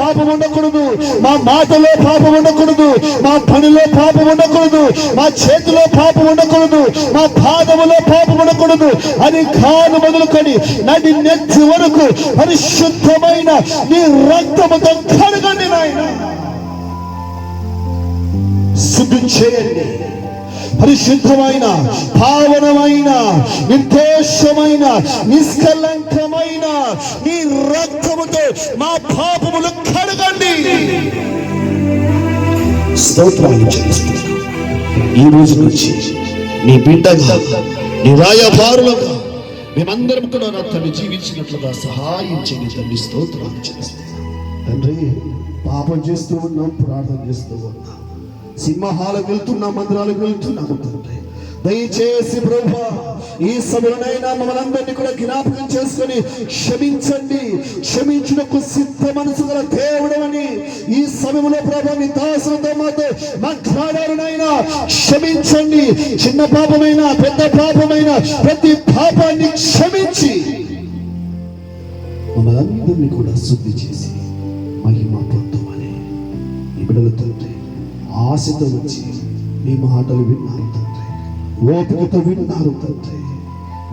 పాపం ఉండకూడదు, మా మాటలో పాపం ఉండకూడదు, మా పనిలో పాపం ఉండకూడదు, మా చేతిలో పాపం ఉండకూడదు, మా పాదములో పాపం ఉండకూడదు అని కాలు మొదలుకొని నడి నెత్తి వరకు పరిశుద్ధమైన నీ రక్తముతో కడగండి నాయన. శుద్ధి చేయండి. పరిశుద్ధమైన, పావనమైన, నిర్దోషమైన, నిష్కలంకమైన నీ రక్తముతో మా పాపములు కడగండి. స్తోత్రాలు చెల్లిస్తున్నాను. ఈ రోజు నుంచి నీ బిడ్డగా, నీ రాయబారులుగా మేమందరం కూడా నా తండ్రి జీవించినట్లుగా సహాయం చేయండి తండ్రి. స్తోత్రాలు చెల్లిస్తున్నాను తండ్రి. పాపం చేస్తూ ఉన్నాం, ప్రార్థన చేస్తూ ఉన్నాం, సింహాలకు వెళ్తున్నాం, మందిరాలకు వెళ్తున్నాము తండ్రి. దయచేసి ప్రభువా ఈ సభలోనైనా మమ్మల్ని అందరినీ కూడా జ్ఞాపకం చేసుకొని క్షమించండి. క్షమించుటకు సిద్ధ మనసు గల దేవుడవని ఈ సమయంలో ప్రభు మీ దాసులతో మాతో మాట్లాడారునైనా క్షమించండి. చిన్న పాపమైన, పెద్ద పాపమైన ప్రతి పాపాన్ని క్షమించి మమ్మల్ని అందరినీ కూడా శుద్ధి చేసి మహిమ పొందమని ఈ బిడ్డల తండ్రి ఆశతో వచ్చి నీ మాటలు విన్నారు తండ్రి, ఓపికతో విన్నారు తండ్రి.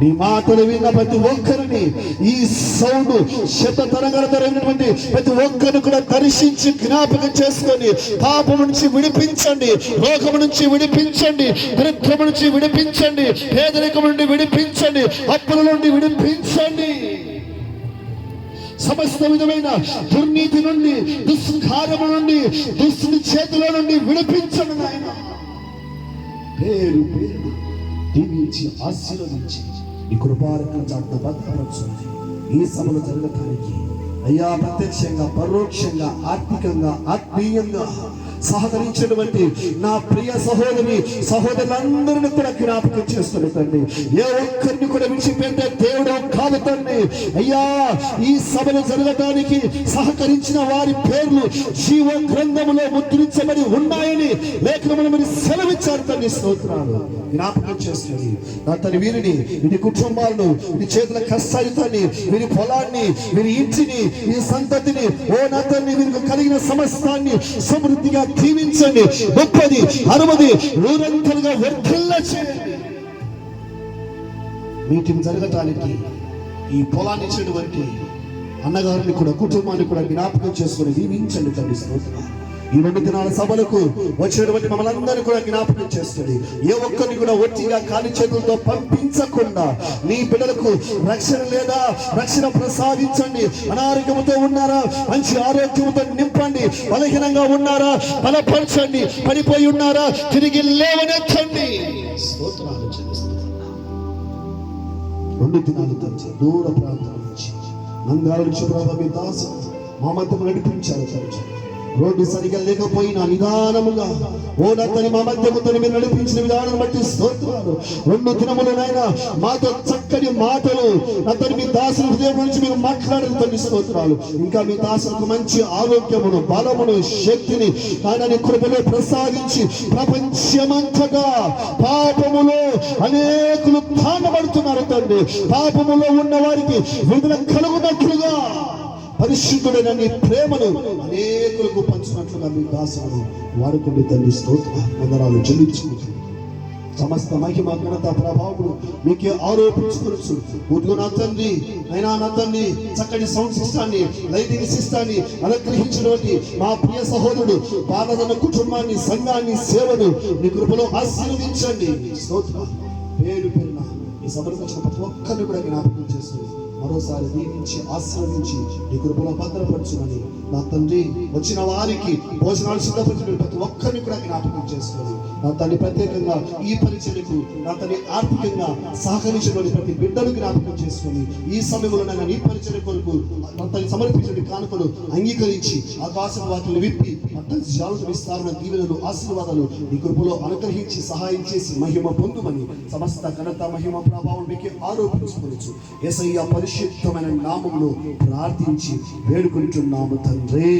నీ మాటలు విన్న ప్రతి ఒక్కరిని ఈ సౌండ్ శత తరంగాల తరగినటువంటి ప్రతి ఒక్కరిని కూడా దర్శించి జ్ఞాపకం చేసుకొని పాపం నుంచి విడిపించండి, రోగము నుంచి విడిపించండి, దరిద్రము నుంచి విడిపించండి, పేదరికం నుండి విడిపించండి, అప్పుల నుండి విడిపించండి. సమస్త విధమైన దుర్నీతి నుండి, దుష్కార్యము నుండి, దుష్టుని చేతిలో నుండి విడిపించండి నాయన. పేరు పేరు దీవించి ఆశీర్వదించి నీ కృపారకం చాటున భద్రపరచున్నది ఈ సభలు జరగటానికి అయ్యా ప్రత్యక్షంగా, పరోక్షంగా, ఆర్థికంగా, ఆత్మీయంగా సహకరించినటువంటి నా ప్రియ సహోదరులందరినీ కూడా జ్ఞాపకం చేస్తున్న తండ్రి. ఏ ఒక్కరిని కూడా విడిచిపెట్టే దేవుడు కాదు తండ్రి. అయ్యా ఈ సభలు జరగటానికి సహకరించిన వారి పేర్లు జీవ గ్రంథములో ముద్రించబడి ఉన్నాయని లేఖనములు మీరు సెలవిచ్చారు తండ్రి. స్తోత్రాలు. జ్ఞాపకం చేస్తుంది నా తన వీరిని, వీరి కుటుంబాలను, వీరి చేతుల కష్టాయితాన్ని, వీరి పొలాన్ని, వీరి ఇంటిని, ఈ సంతతిని, ఓ నా తండ్రి వీరికి కలిగిన సమస్తాన్ని సమృద్ధిగా దీవించండి. 30, 60, 100 వర్ధిల్ల చేయండి. మీటింగ్ జరగటానికి ఈ పొలాన్ని ఇచ్చినటువంటి అన్నగారిని కూడా, కుటుంబాన్ని కూడా జ్ఞాపకం చేసుకుని దీవించండి తండ్రి. స్తోత్రాలు. ఈ 2 దినాల సభలకు వచ్చినటువంటి మమ్మల్ని అందరినీ కూడా జ్ఞాపకం చేస్తుంది. ఏ ఒక్కరిని కూడా ఒట్టిగా ఖాళీ చేతులతో పంపించకుండా నీ బిడ్డలకు రక్షణ లేదా రక్షణ ప్రసాదించండి. అనారోగ్యంతో ఉన్నారా, మంచి ఆరోగ్యంతో నింపండి. బలహీనంగా ఉన్నారా, బలపరచండి. పడిపోయి ఉన్నారా, తిరిగి లేవనెత్తండి. స్తోత్రాలు చెల్లిస్తున్నాను. 2 దినాలు తండ్రి దూర ప్రాంతాల నుంచి, నంద్యాల నుంచి ప్రభు మీ దాసు మా మధ్య నడిపించారు తండ్రి. రోడ్డు సరిగా లేకపోయినా నిదానముగా ఓ నత్తని మా మధ్యముతో మీరు నడిపించిన విధానం బట్టి స్తోత్రాలు. 2 దినములనైనా మాతో చక్కని మాటలు నత్తని మీ దాసుల హృదయం నుంచి మీరు మాట్లాడిన తండ్రి. స్తోత్రాలు. ఇంకా మీ దాసులకు మంచి ఆరోగ్యమును, బలమును, శక్తిని ఆయన కృపలో ప్రసాదించి ప్రపంచమంతగా పాపములో అనేకులు తాండబడుతున్నారు తండ్రి. పాపములో ఉన్న వారికి విడుదల కలుగునట్లుగా పరిశుద్ధుడైన నీ ప్రేమను అనేకులకు పంచినట్లుగా మీ దాసులను వాడుకుంటూ తండ్రి. స్తోత్ర వందనాలు చెల్లించుకుంటూ సమస్త మహిమ, ఘనత, ప్రభావములు మీకే ఆరోపించుకోవచ్చు. పూర్తిగా నా తండ్రి అయినా నా తండ్రి చక్కటి సౌండ్ సిస్టాన్ని, లైటింగ్ సిస్టాన్ని అనుగ్రహించినటువంటి మా ప్రియ సహోదరుడు బాలదన కుటుంబాన్ని, సంఘాన్ని, సేవను నీ కృపలో ఆశీర్వదించండి. స్తోత్ర. పేరు పేరున ఈ సభకు వచ్చిన ప్రతి ఒక్కరిని కూడా జ్ఞాపకం చేస్తుంది. మరోసారి దీవించి ఆశీర్వదించి నీ కృపలో భద్రపరచుమని నా తండ్రి వచ్చిన వారికి భోజనాలు సిద్ధపరిచిన ప్రతి ఒక్కరిని కూడా జ్ఞాపకం చేసుకొని నా తండ్రి ప్రత్యేకంగా ఈ పరిచర్యకు నా తండ్రి ఆర్థికంగా సహకరించిన ప్రతి బిడ్డను జ్ఞాపకం చేసుకొని ఈ సమయంలో నన్ను నీ పరిచర్య కొరకు నా తల్లి సమర్పించిన కానుకలు అంగీకరించి ఆకాశం వాటిని విప్పి అత్యంత జాలత విస్తారణ దీవెనలు, ఆశీర్వాదాలు నీ కృపలో అనుగ్రహించి సహాయం చేసి మహిమ పొందుమని సమస్త ఘనత, మహిమ, ప్రభావం మీకే ఆరోపించుకోవచ్చు. యేసయ్య పరిశుద్ధమైన నామములో ప్రార్థించి వేడుకుంటున్నాము తండ్రి.